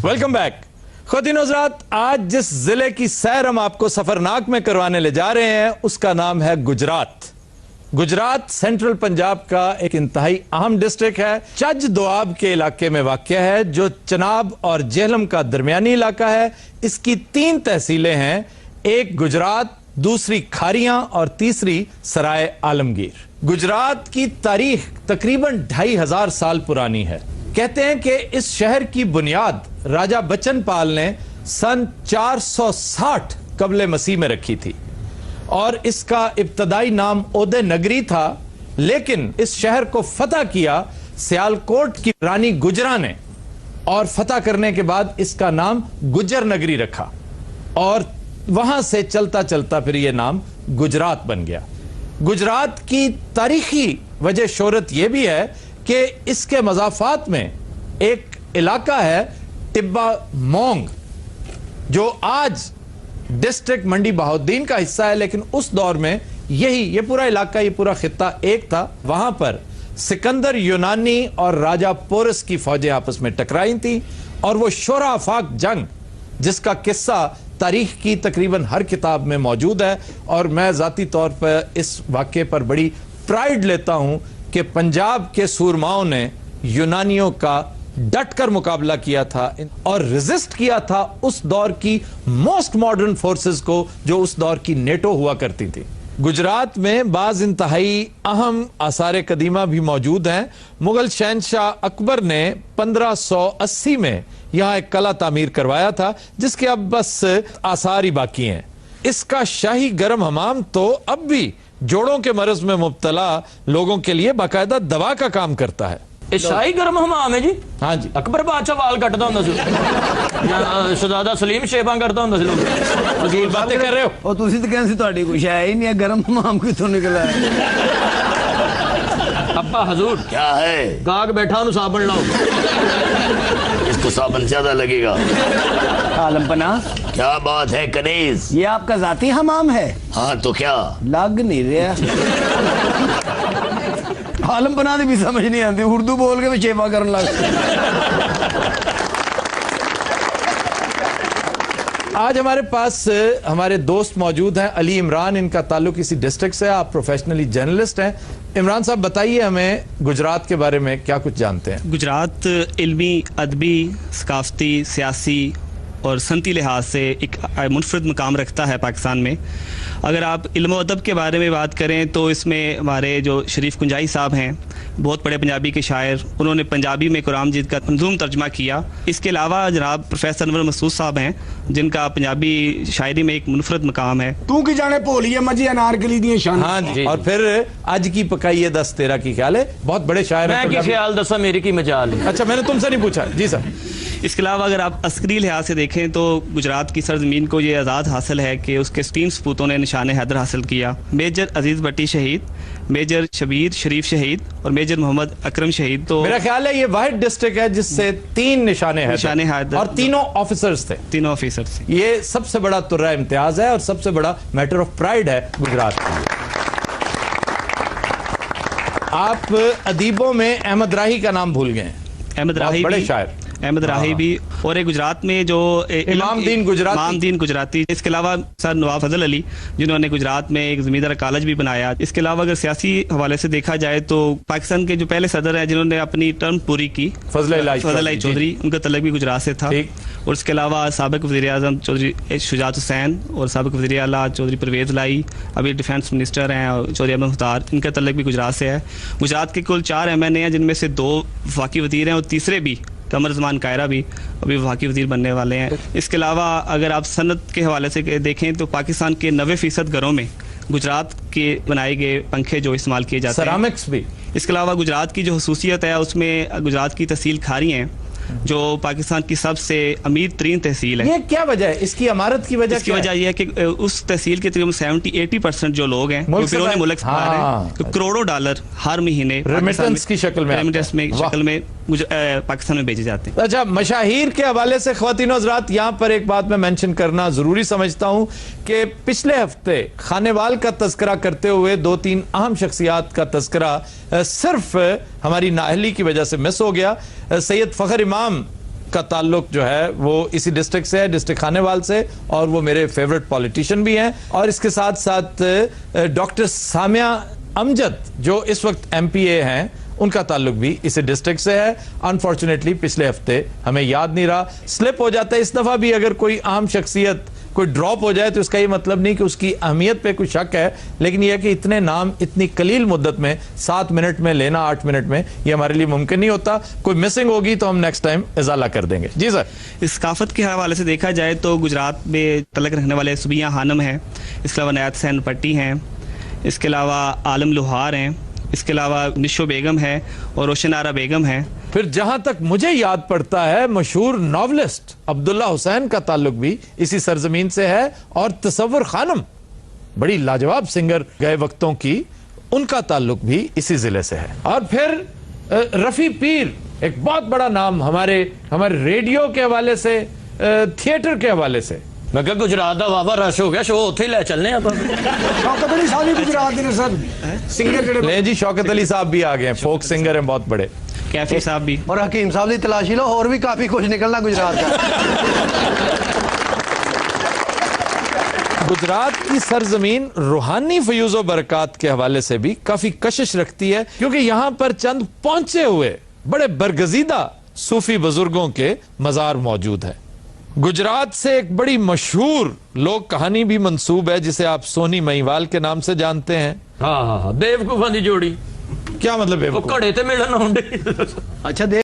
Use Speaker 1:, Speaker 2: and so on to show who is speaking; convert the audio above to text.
Speaker 1: Welcome back. ख़वातीन हज़रात, आज जिस जिले की सैर हम आपको सफरनाक में करवाने ले जा रहे हैं उसका नाम है गुजरात। गुजरात सेंट्रल पंजाब का एक इंतहाई अहम डिस्ट्रिक्ट है। चज दोआब के इलाके में वाक़ है, जो चनाब और जेहलम का दरमियानी इलाका है। इसकी 3 तहसीलें हैं, एक गुजरात, दूसरी खारियां और तीसरी सराय आलमगीर। गुजरात की तारीख तकरीबन 2500 साल पुरानी है। कहते हैं कि इस शहर की बुनियाद राजा बच्चन पाल ने सन 460 कबले मसीह में रखी थी और इसका इब्तदाई नाम ओदे नगरी था, लेकिन इस शहर को फतह किया सियालकोट की रानी गुजरा ने और फतह करने के बाद इसका नाम गुजर नगरी रखा और वहां से चलता चलता फिर यह नाम गुजरात बन गया। गुजरात की तारीखी वजह शोहरत यह भी है कि इसके मज़ाफ़ात में एक इलाका है टिब्बा मोंग, जो आज डिस्ट्रिक्ट मंडी बहाउद्दीन का हिस्सा है, लेकिन उस दौर में ये पूरा इलाका, ये पूरा खित्ता एक था। वहां पर सिकंदर यूनानी और राजा पोरस की फौजें आपस में टकराई थी और वो शोरा आफाक जंग, जिसका किस्सा तारीख की तकरीबन हर किताब में मौजूद है और मैं ज़ाती तौर पर इस वाक़े पर बड़ी प्राइड लेता हूं कि पंजाब के सूरमाओं ने यूनानियों का डट कर मुकाबला किया था और रेजिस्ट किया था उस दौर की मोस्ट मॉडर्न फोर्सेस को, जो उस दौर की नेटो हुआ करती थी। गुजरात में बाज इंतहाई अहम आसार कदीमा भी मौजूद हैं। मुगल शहनशाह अकबर ने 1580 में यहाँ एक कला तामीर करवाया था, जिसके अब बस आसार ही बाकी हैं। इसका शाही गर्म हमाम तो अब भी जोड़ों के मर्ज में मुब्तला लोगों के लिए बाकायदा दवा का काम करता है।
Speaker 2: शाही गर्म हमाम है जी? हाँ जी। अकबर बादशाह वाल कटदा हुंदा सी या शहजादा सलीम शेबा करता हुंदा सी? लोग वकील बातें कर रहे हो
Speaker 3: और तुसी तो कहंदे सी तुहाडी कुछ है ही नहीं, गर्म हमाम किथों निकला है?
Speaker 2: अब्बा हजूर
Speaker 4: क्या है?
Speaker 2: गाग बैठा उन्हें साबन लाओ।
Speaker 4: इसको साबन ज्यादा लगेगा।
Speaker 3: आलम पना,
Speaker 4: क्या बात है कनीज?
Speaker 3: ये आपका जाती हमाम है?
Speaker 4: हाँ तो क्या?
Speaker 3: लग नहीं रहा। आलम पना भी समझ नहीं आती, उर्दू बोल के भी शेवा करने लग।
Speaker 1: आज हमारे पास हमारे दोस्त मौजूद हैं। अली इमरान, इनका ताल्लुक इसी डिस्ट्रिक्ट से। आप प्रोफेशनली जर्नलिस्ट हैं। इमरान साहब, बताइए हमें गुजरात के बारे में क्या कुछ जानते हैं?
Speaker 5: गुजरात इल्मी, अदबी, सकाफती, सियासी और सनती लिहाज से एक मुनफरद मकाम रखता है पाकिस्तान में। अगर आप इल्म और अदब के बारे में बात करें तो इसमें हमारे जो शरीफ कुंजाई साहब हैं, बहुत बड़े पंजाबी के शायर, उन्होंने पंजाबी में कुरान मजीद का मंजूम तर्जमा किया। इसके अलावा जनाब प्रोफेसर अनवर मसूद साहब हैं, जिनका पंजाबी शायरी में एक मुनफरद मकाम है।
Speaker 3: तू की जाने भोलिए मजी अनारकली दी शान।
Speaker 1: हाँ जी। और फिर आज की पकाइए 10 13 की ख्याल है, बहुत बड़े शायर हैं।
Speaker 2: मैं की ख्याल दसा मेरी की मजाल।
Speaker 1: अच्छा, मैंने तुमसे नहीं पूछा जी सर।
Speaker 5: इसके अलावा अगर आप अस्करी लिहाज से देखें तो गुजरात की सरजमीन को ये आज़ाद हासिल है कि उसके 3 सपूतों ने निशान हैदर हासिल किया। मेजर अजीज़ भट्टी शहीद, मेजर शबीर शरीफ शहीद और मेजर मोहम्मद अकरम शहीद। तो
Speaker 1: मेरा ख्याल है ये वाहिद डिस्ट्रिक्ट है जिससे 3 निशाने हैदर और तीनों ऑफिसर्स थे।
Speaker 5: तीनों ऑफिसर्स।
Speaker 1: ये सबसे बड़ा तुर्रा इम्तियाज है और सबसे बड़ा मैटर ऑफ प्राइड है गुजरात के लिए। आप अदीबों में अहमद राही का नाम भूल गए।
Speaker 5: अहमद राही
Speaker 1: बड़े शायर,
Speaker 5: अहमद राही भी, और एक गुजरात में जो
Speaker 1: इमाम दीन गुजराती।
Speaker 5: इसके अलावा सर नवाब फजल अली, जिन्होंने गुजरात में एक जमींदार कॉलेज भी बनाया। इसके अलावा अगर सियासी हवाले से देखा जाए तो पाकिस्तान के जो पहले सदर हैं जिन्होंने अपनी टर्म पूरी की, फजल चौधरी, उनका तल्लुक भी गुजरात से था। और इसके अलावा साबिक वज़ीर आज़म चौधरी शुजात हुसैन और साबिक वज़ीर आला चौधरी परवेज़ लाई, अभी डिफेंस मिनिस्टर हैं, और चौधरी अहमद मुख्तार, इनका तल्लुक भी गुजरात से है। गुजरात के कुल 4 MNA हैं, जिनमें से 2 वफाकी वज़ीर हैं और तीसरे भी कमर ज़मान कायरा भी अभी वफाकी वज़ीर बनने वाले हैं। इसके अलावा अगर आप सनत के हवाले से देखें तो पाकिस्तान के 90% घरों में गुजरात के बनाए गए पंखे जो इस्तेमाल किए जाते हैं,
Speaker 1: सेरामिक्स भी।
Speaker 5: इसके अलावा गुजरात की जो खसूसियत है उसमें गुजरात की तहसील खारी हैं, जो पाकिस्तान की सबसे अमीर तरीन तहसील है।
Speaker 1: ये क्या वजह है इसकी? अमारत की वजह?
Speaker 5: इसकी वजह यह है कि उस तहसील के तकरीबन 70-80% जो लोग हैं जो फिर मुल्क से बाहर हैं, तो करोड़ों डॉलर हर महीने
Speaker 1: रेमिटेंस की शक्ल में
Speaker 5: पाकिस्तान में भेजे जाते हैं।
Speaker 1: अच्छा, मशाहीर के हवाले से ख्वातीन हज़रात, यहाँ पर एक बात मैं मेंशन करना जरूरी समझता हूँ कि पिछले हफ्ते खानेवाल का तस्करा करते हुए 2-3 अहम शख्सियात का तस्करा सिर्फ हमारी नाअहली की वजह से मिस हो गया। सैयद फखर इमाम का ताल्लुक जो है वो इसी डिस्ट्रिक्ट से है, डिस्ट्रिक्ट खानेवाल से, और वो मेरे फेवरेट पॉलिटिशियन भी हैं। और इसके साथ साथ डॉक्टर सामिया अमजद जो इस वक्त MPA हैं, उनका ताल्लुक भी इसी डिस्ट्रिक्ट से है। अनफॉर्चुनेटली पिछले हफ्ते हमें याद नहीं रहा, स्लिप हो जाता है। इस दफा भी अगर कोई अहम शख्सियत कोई ड्रॉप हो जाए तो इसका ये मतलब नहीं कि उसकी अहमियत पे कोई शक है, लेकिन यह कि इतने नाम इतनी कलील मुद्दत में 7 मिनट में लेना, 8 मिनट में, ये हमारे लिए मुमकिन नहीं होता। कोई मिसिंग होगी तो हम नेक्स्ट टाइम इजाला कर देंगे। जी सर।
Speaker 5: इस सकाफत के हवाले से देखा जाए तो गुजरात में तलक रखने वाले सुबिया खानम हैं, इसके अलावा नयात सैन पट्टी हैं, इसके अलावा आलम लोहार हैं, इसके अलावा निशो बेगम है और रोशन आरा बेगम है।
Speaker 1: फिर जहां तक मुझे याद पड़ता है, मशहूर नॉवलिस्ट अब्दुल्ला हुसैन का ताल्लुक भी इसी सरजमीन से है, और तसव्वुर खानम बड़ी लाजवाब सिंगर गए वक्तों की, उनका ताल्लुक भी इसी जिले से है। और फिर रफी पीर, एक बहुत बड़ा नाम हमारे रेडियो के हवाले से, थिएटर के हवाले से।
Speaker 2: मैं क्या गुजरात का वावा रश हो गया, शो उत्थे ले चलने आप।
Speaker 3: शौकत अली साहब भी गुजरात के सर सिंगर जड़े
Speaker 1: ले जी, शौकत अली साहब भी आ गए हैं, फोक सिंगर हैं बहुत बड़े।
Speaker 5: कैफी साहब भी,
Speaker 3: और हकीम साहब की तलाशी लो, और भी काफी कुछ निकलना गुजरात का।
Speaker 1: गुजरात की सरजमीन रूहानी फयूज़ो बरकत के हवाले से भी काफी कशिश रखती है, क्योंकि यहां पर चंद पहुंचे हुए बड़े बरगजीदा सूफी बुजुर्गों के मजार मौजूद है। गुजरात से एक बड़ी मशहूर लोक कहानी भी मंसूब है, जिसे आप सोनी महिवाल के नाम से जानते हैं।
Speaker 2: हाँ, बेवकूफा दी जोड़ी।
Speaker 1: क्या मतलब
Speaker 2: वो
Speaker 1: बेवकूफ?
Speaker 2: घड़े ते मिलन आउंदे।
Speaker 3: अच्छा दे